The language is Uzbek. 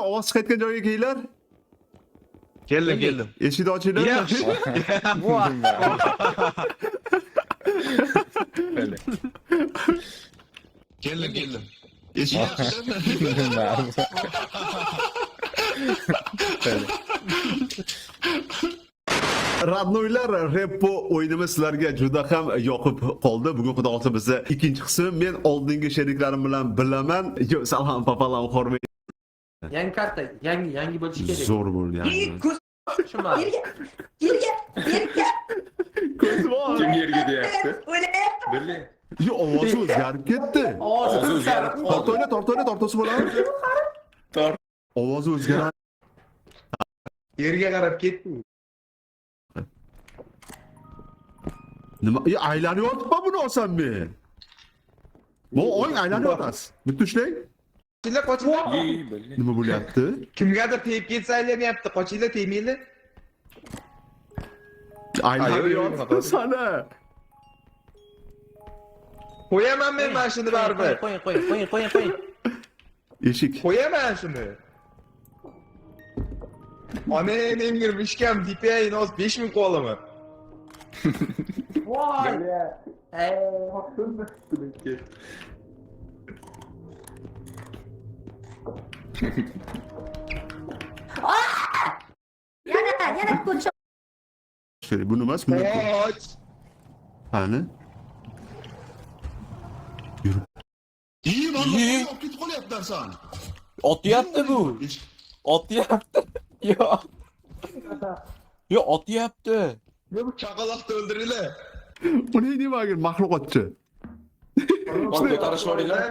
aka ovoz chiqayotgan joyga kelinglar. Keldim. Eshikni ochinglar. Yaxshi. Keldim. Eshikni Radnoylar, Repo o'yinimiz sizlarga juda ham yoqib qoldi. Bugun xudo xolisa bizda ikkinchi qism. Men oldingi sheriklarim bilan bilaman. Yo, salom papalam xormay. Yangi karta, yangi bo'lishi kerak. Zo'r bo'lgan. Tushunmadim. Yerga. Ko'z bor. Kim yerga deyapti? O'ylayapti. Billi. Yo, ovozi o'zgarib ketdi. Ovozi o'zgarib qoldi. Tortoyna bo'ladimi? Tor. Ovozi o'zgaradi. Yerga qarab ketdi. Nima? Aylanib yotibman buni olsam men. Bu o'ng aylanib yotasiz. Bitta ushlang. Qochinglar. Nima bo'lyapti? Kimgadir tegib ketsa aylanyapti. Qochinglar tegmaylar. Aylanib Ayo, yotibdi sana. Qo'yaman men mana shuni baribir. Qo'ying. Eshik. Qo'yaman shuni. Ana menga mishkam DPI nos 5000 qolaman. Voy. Yana ko'cha. Bu nima emas? Qoch. Qani? Yurib. Olib ketib qolyapsan sen. Otyapti bu. Otyapti. Yo, otyapti. Ne bu chaqaloqni o'ldiringlar. Bu ne demak? Maxluqotchi. Ko'tarishib olinglar.